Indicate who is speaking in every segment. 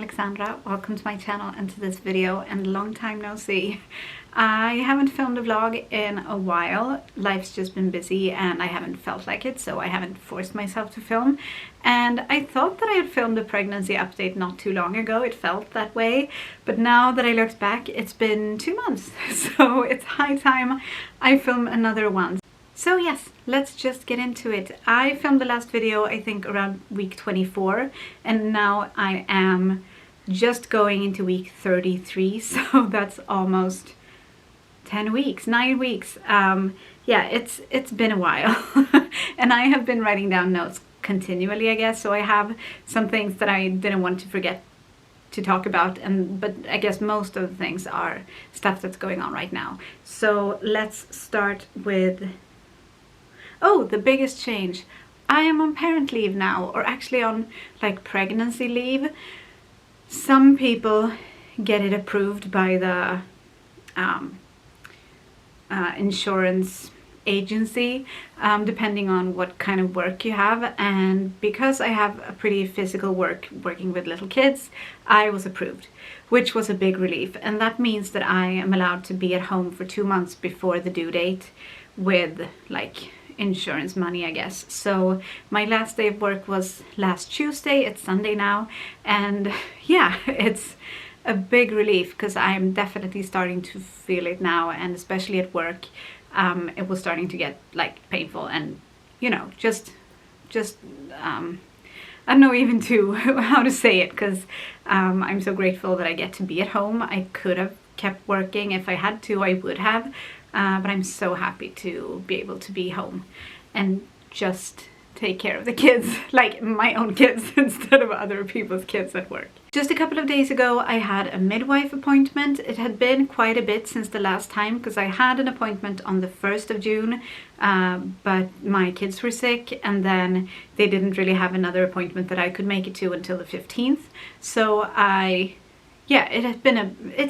Speaker 1: Alexandra. Welcome to my channel and to this video, and long time no see. I haven't filmed a vlog in a while. Life's just been busy and I haven't felt like it, so I haven't forced myself to film. And I thought that I had filmed a pregnancy update not too long ago. It felt that way, but now that I looked back, it's been 2 months, so it's high time I film another one. So yes, let's just get into it. I filmed the last video, I think around week 24, and now I am just going into week 33, so that's almost 10 weeks, 9 weeks. Yeah, it's been a while. And I have been writing down notes continually, I guess, so I have some things that I didn't want to forget to talk about, but I guess most of the things are stuff that's going on right now. So let's start with... Oh, the biggest change. I am on parent leave now, or actually on like pregnancy leave. Some people get it approved by the insurance agency, depending on what kind of work you have. And because I have a pretty physical working with little kids, I was approved, which was a big relief. And that means that I am allowed to be at home for 2 months before the due date with like insurance money, I guess. So my last day of work was last Tuesday. It's Sunday now, and yeah, it's a big relief because I'm definitely starting to feel it now, and especially at work, it was starting to get like painful, and you know, just I don't know even how to say it, because I'm so grateful that I get to be at home. I could have kept working if I had to, I would have. But I'm so happy to be able to be home and just take care of the kids, like my own kids instead of other people's kids at work. Just a couple of days ago I had a midwife appointment. It had been quite a bit since the last time, because I had an appointment on the 1st of June, but my kids were sick, and then they didn't really have another appointment that I could make it to until the 15th. So yeah, it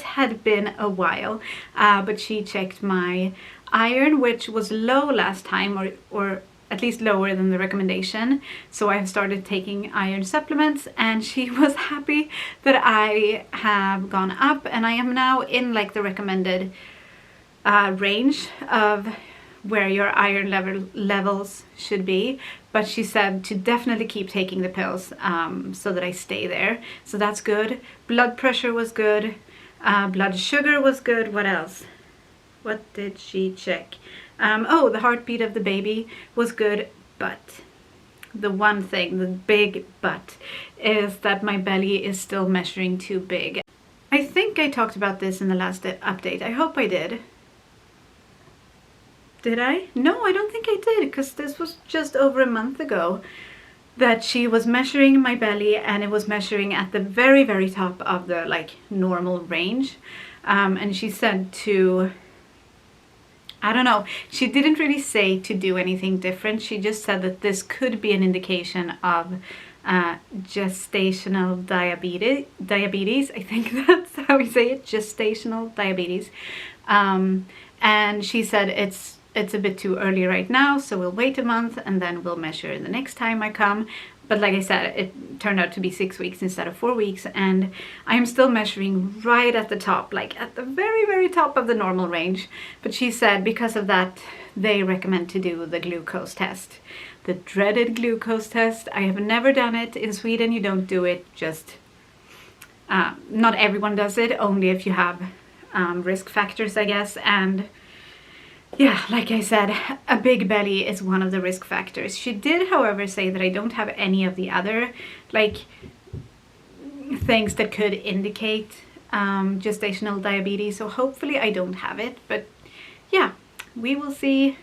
Speaker 1: had been a while, but she checked my iron, which was low last time, or at least lower than the recommendation. So I have started taking iron supplements, and she was happy that I have gone up, and I am now in like the recommended range of where your iron levels should be. But she said to definitely keep taking the pills, so that I stay there. So that's good. Blood pressure was good. Blood sugar was good. What else? What did she check? Oh, the heartbeat of the baby was good. But the one thing, the big but, is that my belly is still measuring too big. I think I talked about this in the last update. I hope I did. Did I? No, I don't think I did, because this was just over a month ago that she was measuring my belly, and it was measuring at the very, very top of the like normal range. And she said to, I don't know, she didn't really say to do anything different. She just said that this could be an indication of gestational diabetes. I think that's how we say it, gestational diabetes. And she said it's a bit too early right now, so we'll wait a month and then we'll measure the next time I come. But like I said, it turned out to be 6 weeks instead of 4 weeks, and I'm still measuring right at the top, like at the very, very top of the normal range. But she said because of that, they recommend to do the glucose test. The dreaded glucose test. I have never done it. In Sweden, you don't do it, just... not everyone does it, only if you have risk factors, I guess. And yeah, like I said, a big belly is one of the risk factors. She did, however, say that I don't have any of the other like things that could indicate gestational diabetes, so hopefully I don't have it. But yeah, we will see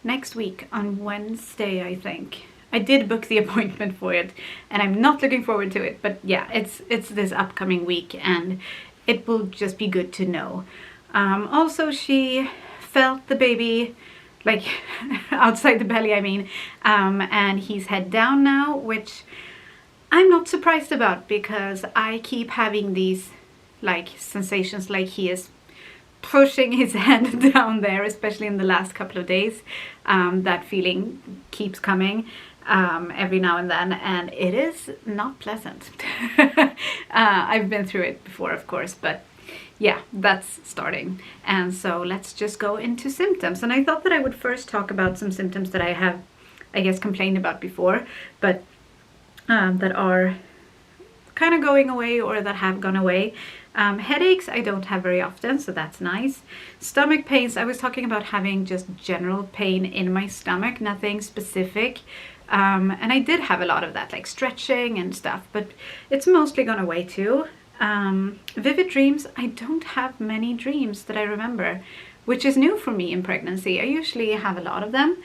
Speaker 1: next week on Wednesday, I think. I did book the appointment for it, and I'm not looking forward to it, but yeah, it's this upcoming week, and it will just be good to know. Also, she felt the baby like outside the belly, I mean, and he's head down now, which I'm not surprised about, because I keep having these like sensations like he is pushing his head down there, especially in the last couple of days. That feeling keeps coming. every now and then, and it is not pleasant. I've been through it before, of course, but yeah, that's starting. And so let's just go into symptoms. And I thought that I would first talk about some symptoms that I have, I guess, complained about before, but that are kind of going away or that have gone away. Headaches I don't have very often, so that's nice. Stomach pains, I was talking about having just general pain in my stomach, nothing specific. And I did have a lot of that, like stretching and stuff, but it's mostly gone away too. Vivid dreams, I don't have many dreams that I remember, which is new for me in pregnancy. I usually have a lot of them,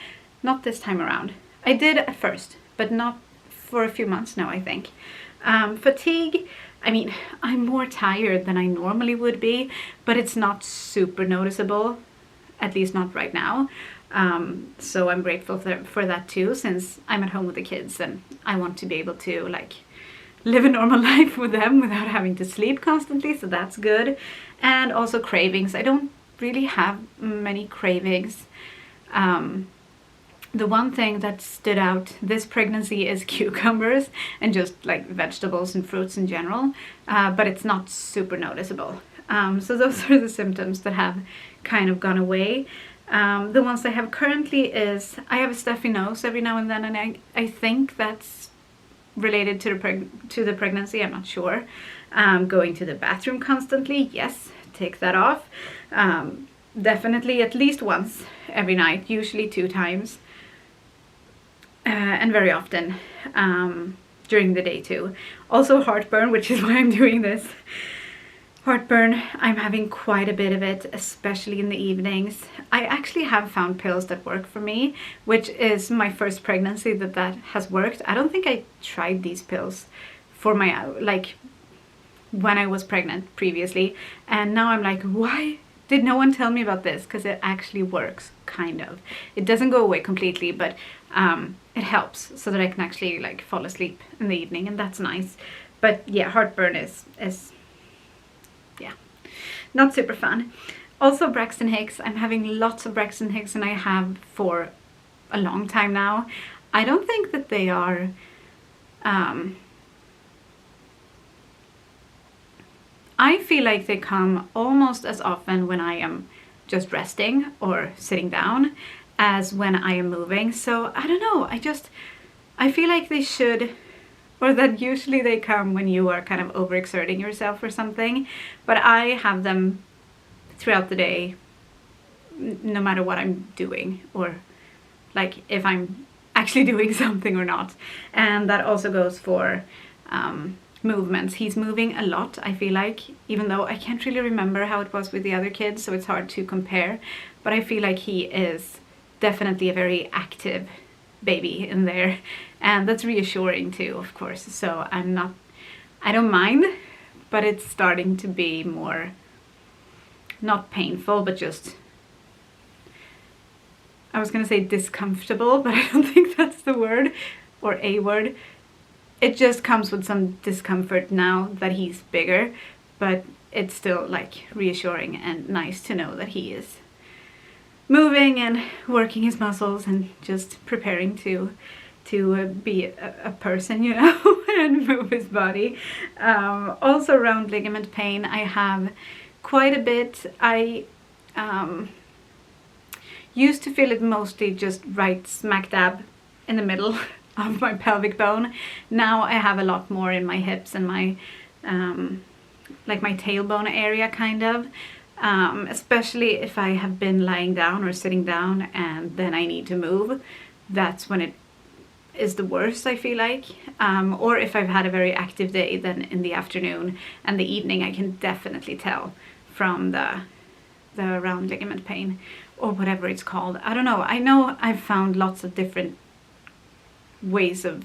Speaker 1: not this time around. I did at first, but not for a few months now, I think. Fatigue, I mean, I'm more tired than I normally would be, but it's not super noticeable, at least not right now. So I'm grateful for that too, since I'm at home with the kids and I want to be able to like live a normal life with them without having to sleep constantly, so that's good. And also cravings. I don't really have many cravings. The one thing that stood out this pregnancy is cucumbers and just like vegetables and fruits in general, but it's not super noticeable. So those are the symptoms that have kind of gone away. The ones I have currently is I have a stuffy nose every now and then, and I think that's related to the pregnancy. I'm not sure. Going to the bathroom constantly, yes, take that off. Definitely at least once every night, usually 2 times. And very often during the day too. Also heartburn, which is why I'm doing this. Heartburn, I'm having quite a bit of it, especially in the evenings. I actually have found pills that work for me, which is my first pregnancy that has worked. I don't think I tried these pills for my, like, when I was pregnant previously. And now I'm like, why did no one tell me about this? Because it actually works, kind of. It doesn't go away completely, but it helps so that I can actually like fall asleep in the evening, and that's nice. But yeah, heartburn is yeah, not super fun. Also Braxton Hicks, I'm having lots of Braxton Hicks, and I have for a long time now. I don't think that they are I feel like they come almost as often when I am just resting or sitting down as when I am moving. So I don't know, I feel like they should, or that usually they come when you are kind of overexerting yourself or something, but I have them throughout the day, no matter what I'm doing, or like if I'm actually doing something or not. And that also goes for movements. He's moving a lot, I feel like, even though I can't really remember how it was with the other kids, so it's hard to compare, but I feel like he is definitely a very active baby in there, and that's reassuring too, of course. So I don't mind, but it's starting to be more, not painful, but just, I was gonna say discomfortable, but I don't think that's the word, or a word. It just comes with some discomfort now that he's bigger, but it's still like reassuring and nice to know that he is moving and working his muscles and just preparing to be a person, you know, and move his body. Also around ligament pain, I have quite a bit. I used to feel it mostly just right smack dab in the middle of my pelvic bone. Now I have a lot more in my hips and my like my tailbone area, kind of. Especially if I have been lying down or sitting down and then I need to move. That's when it is the worst, I feel like. Or if I've had a very active day, then in the afternoon and the evening I can definitely tell from the round ligament pain, or whatever it's called. I don't know. I know I've found lots of different ways of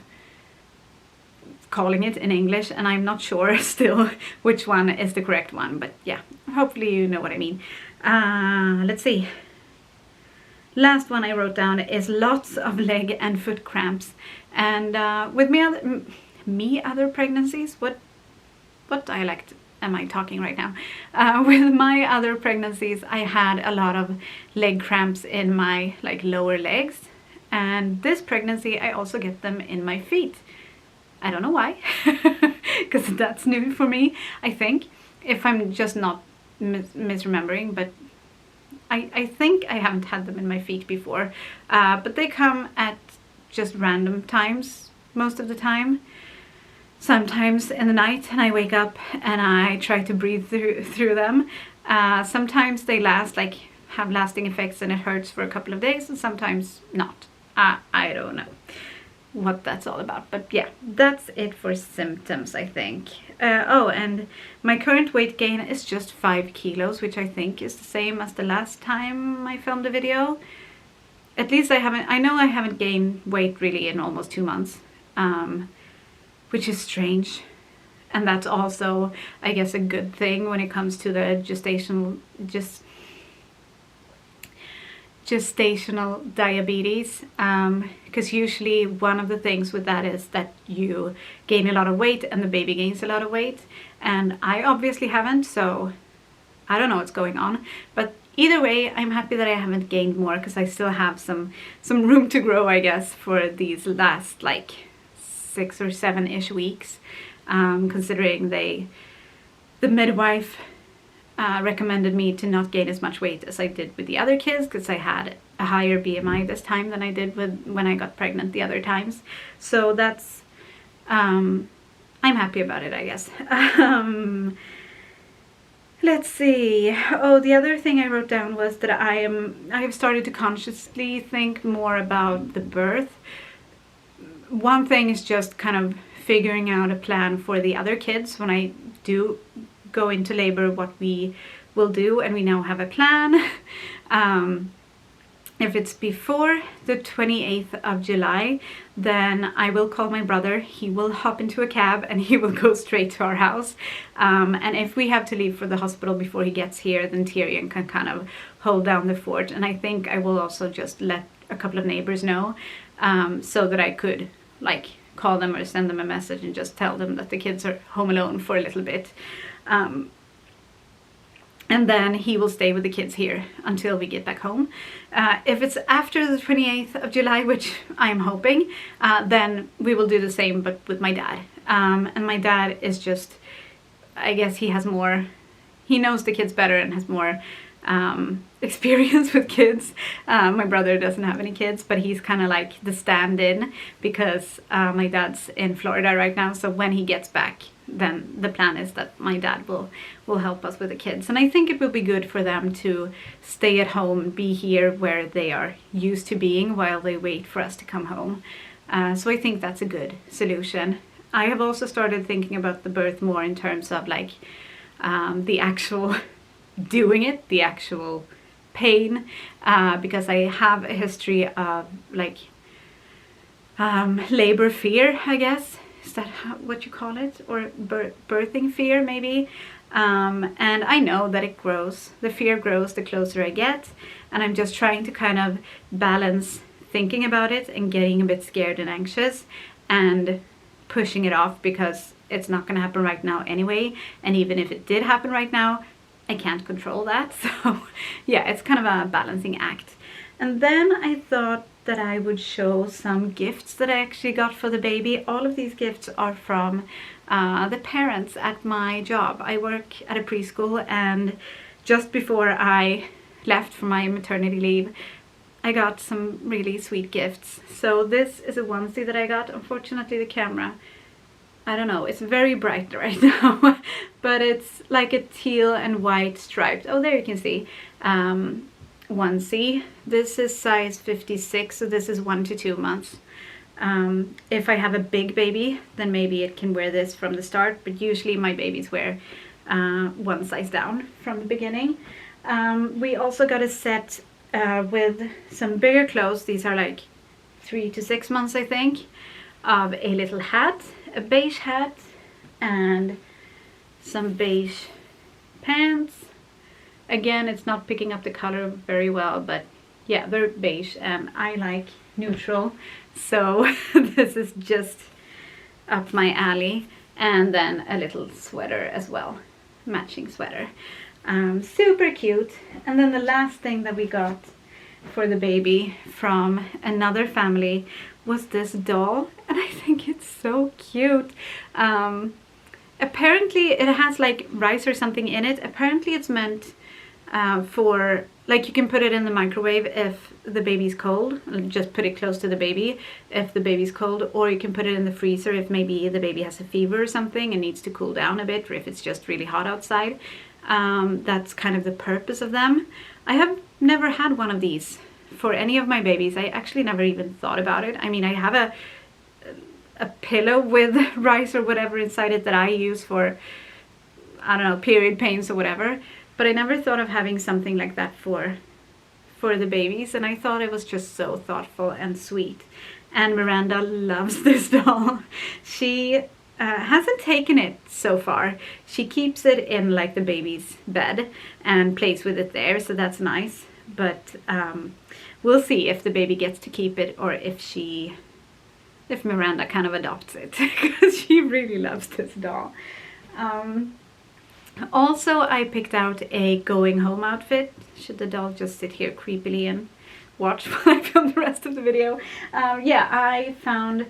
Speaker 1: calling it in English, and I'm not sure still which one is the correct one, but yeah, hopefully you know what I mean. Let's see. Last one I wrote down is lots of leg and foot cramps, and with other pregnancies, what dialect am I talking right now? With my other pregnancies, I had a lot of leg cramps in my like lower legs, And this pregnancy I also get them in my feet. I don't know why, because that's new for me, I think, if I'm just not misremembering, but I think I haven't had them in my feet before, but they come at just random times most of the time. Sometimes in the night, and I wake up and I try to breathe through them. Sometimes they last, like have lasting effects, and it hurts for a couple of days, and sometimes not. I don't know what that's all about, but yeah, that's it for symptoms, I think. Oh, and my current weight gain is just 5 kilos, which I think is the same as the last time I filmed a video. At least I know I haven't gained weight really in almost 2 months, which is strange. And that's also, I guess, a good thing when it comes to the gestational diabetes, because usually one of the things with that is that you gain a lot of weight and the baby gains a lot of weight, and I obviously haven't, so I don't know what's going on. But either way, I'm happy that I haven't gained more, because I still have some room to grow, I guess, for these last like 6 or 7-ish weeks, considering the midwife recommended me to not gain as much weight as I did with the other kids, because I had a higher BMI this time than I did when I got pregnant the other times. So that's, I'm happy about it, I guess. Let's see. Oh, the other thing I wrote down was that I have started to consciously think more about the birth. One thing is just kind of figuring out a plan for the other kids when I do go into labor, what we will do, and we now have a plan. If it's before the 28th of July, then I will call my brother. He will hop into a cab and he will go straight to our house. And if we have to leave for the hospital before he gets here, then Tyrion can kind of hold down the fort. And I think I will also just let a couple of neighbors know, so that I could like call them or send them a message and just tell them that the kids are home alone for a little bit. And then he will stay with the kids here until we get back home. If it's after the 28th of July, which I'm hoping, then we will do the same, but with my dad. And my dad is just, I guess he knows the kids better and has more experience with kids. My brother doesn't have any kids, but he's kind of like the stand-in, because my dad's in Florida right now, so when he gets back, then the plan is that my dad will help us with the kids. And I think it will be good for them to stay at home, be here where they are used to being while they wait for us to come home. So I think that's a good solution. I have also started thinking about the birth more in terms of like the actual doing it, the actual pain, because I have a history of like labor fear, I guess. Is that what you call it? Or birthing fear, maybe? And I know that it grows. The fear grows the closer I get. And I'm just trying to kind of balance thinking about it and getting a bit scared and anxious and pushing it off, because it's not going to happen right now anyway. And even if it did happen right now, I can't control that. So yeah, it's kind of a balancing act. And then I thought that I would show some gifts that I actually got for the baby. All of these gifts are from the parents at my job. I work at a preschool, and just before I left for my maternity leave, I got some really sweet gifts. So this is a onesie that I got. Unfortunately, the camera, I don't know, it's very bright right now, but it's like a teal and white striped, oh, there you can see, onesie. This is size 56, so this is 1 to 2 months. If I have a big baby, then maybe it can wear this from the start, but usually my babies wear one size down from the beginning. We also got a set with some bigger clothes. These are like 3 to 6 months, I think, of a little hat, a beige hat, and some beige pants. Again, it's not picking up the color very well, but yeah, they're beige and I like neutral, so this is just up my alley. And then a little sweater as well, matching sweater. Super cute. And then the last thing that we got for the baby from another family was this doll, and I think it's so cute. Apparently it has like rice or something in it. Apparently it's meant for, like, you can put it in the microwave if the baby's cold, just put it close to the baby if the baby's cold, or you can put it in the freezer if maybe the baby has a fever or something and needs to cool down a bit, or if it's just really hot outside. That's kind of the purpose of them. I have never had one of these for any of my babies. I actually never even thought about it. I mean, I have a pillow with rice or whatever inside it that I use for, I don't know, period pains or whatever, but I never thought of having something like that for the babies, and I thought it was just so thoughtful and sweet. And Myranda loves this doll. She hasn't taken it so far. She keeps it in like the baby's bed and plays with it there, so that's nice. But we'll see if the baby gets to keep it, or if Myranda kind of adopts it, because she really loves this doll. Also, I picked out a going home outfit. Should the doll just sit here creepily and watch while I film the rest of the video? Yeah, I found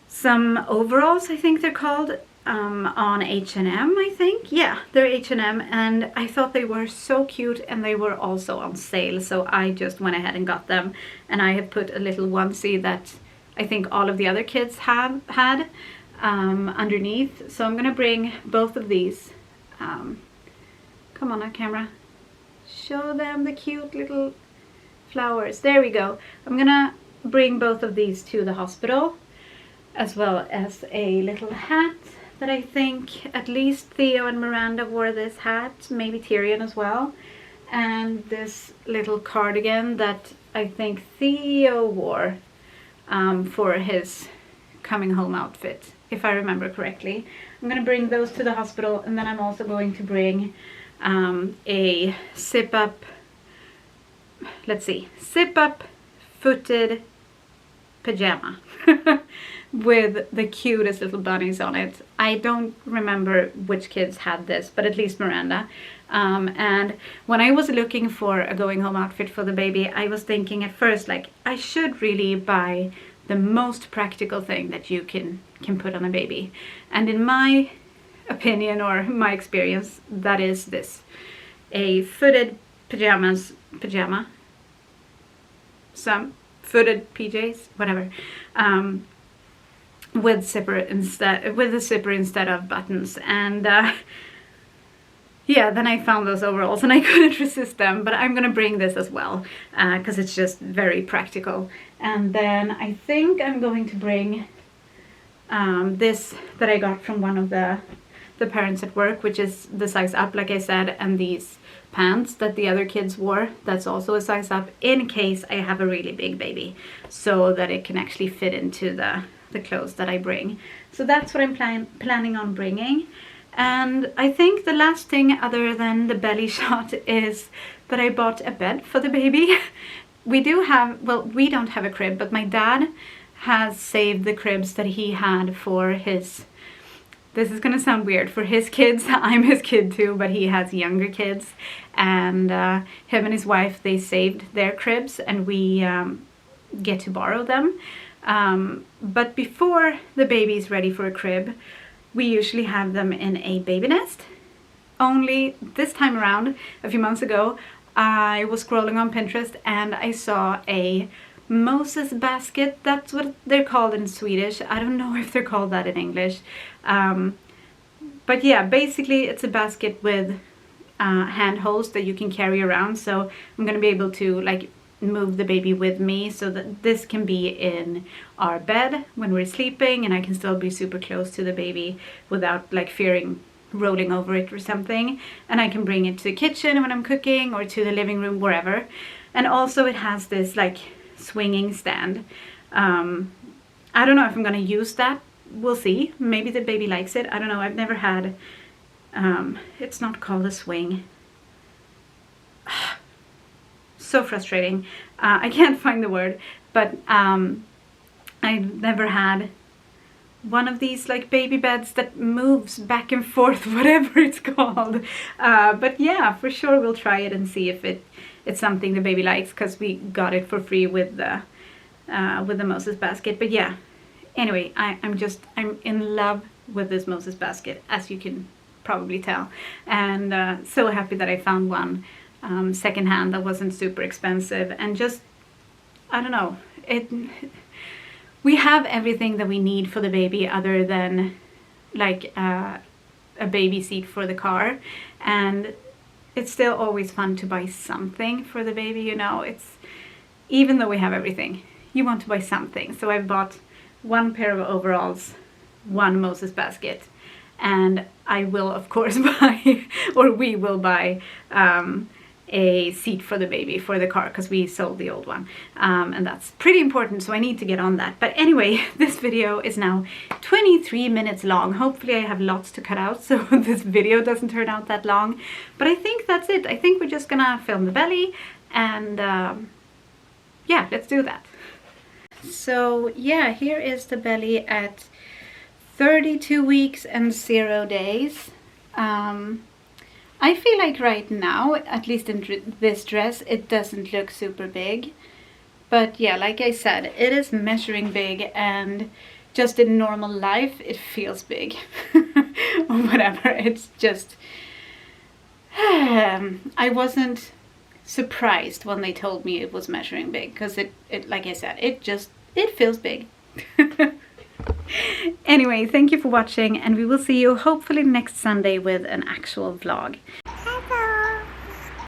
Speaker 1: some overalls, I think they're called, on H&M, I think. Yeah, they're H&M, and I thought they were so cute, and they were also on sale, so I just went ahead and got them. And I have put a little onesie that I think all of the other kids have had underneath. So I'm gonna bring both of these. Come on now, camera. Show them the cute little flowers. There we go. I'm gonna bring both of these to the hospital, as well as a little hat that I think at least Theo and Myranda wore this hat, maybe Tyrion as well. And this little cardigan that I think Theo wore for his coming home outfit, if I remember correctly. I'm gonna bring those to the hospital, and then I'm also going to bring a zip-up footed pajama with the cutest little bunnies on it. I don't remember which kids had this, but at least Myranda. And when I was looking for a going home outfit for the baby, I was thinking at first, like, I should really buy the most practical thing that you can put on a baby. And in my opinion, or my experience, that is this. A footed pajama, some footed PJs, whatever, with a zipper instead of buttons. And yeah, then I found those overalls and I couldn't resist them, but I'm gonna bring this as well because it's just very practical. And then I think I'm going to bring this that I got from one of the parents at work, which is the size up, like I said, and these pants that the other kids wore, that's also a size up, in case I have a really big baby, so that it can actually fit into the clothes that I bring. So that's what I'm planning on bringing. And I think the last thing other than the belly shot is that I bought a bed for the baby. We do have, well, we don't have a crib, but my dad has saved the cribs that he had for his, this is gonna sound weird, for his kids. I'm his kid too, but he has younger kids, and him and his wife, they saved their cribs, and we get to borrow them. But before the baby is ready for a crib, we usually have them in a baby nest. Only this time around, a few months ago, I was scrolling on Pinterest and I saw a Moses basket. That's what they're called in Swedish. I don't know if they're called that in English. But yeah, basically it's a basket with handholds that you can carry around. So I'm gonna be able to like move the baby with me, so that this can be in our bed when we're sleeping, and I can still be super close to the baby without like fearing rolling over it or something. And I can bring it to the kitchen when I'm cooking, or to the living room, wherever. And also it has this like swinging stand. I don't know if I'm gonna use that. We'll see. Maybe the baby likes it. I don't know. I've never had, it's not called a swing. So frustrating. I can't find the word, but I've never had one of these like baby beds that moves back and forth, whatever it's called. But yeah, for sure we'll try it and see if it's something the baby likes, because we got it for free with the Moses basket. But yeah, anyway, I'm in love with this Moses basket, as you can probably tell, and so happy that I found one secondhand that wasn't super expensive. And just, I don't know, we have everything that we need for the baby other than like a baby seat for the car, and it's still always fun to buy something for the baby, you know. It's, even though we have everything, you want to buy something. So I bought one pair of overalls, one Moses basket, and I will of course buy, or we will buy, a seat for the baby for the car, because we sold the old one, and that's pretty important, so I need to get on that. But anyway, this video is now 23 minutes long. Hopefully I have lots to cut out so this video doesn't turn out that long, but I think that's it. I think we're just gonna film the belly, and yeah, let's do that. So yeah, here is the belly at 32 weeks and 0 days. I feel like right now, at least in this dress, it doesn't look super big. But yeah, like I said, it is measuring big, and just in normal life, it feels big. Or whatever, it's just... I wasn't surprised when they told me it was measuring big, because it, like I said, it feels big. Anyway, thank you for watching, and we will see you hopefully next Sunday with an actual vlog.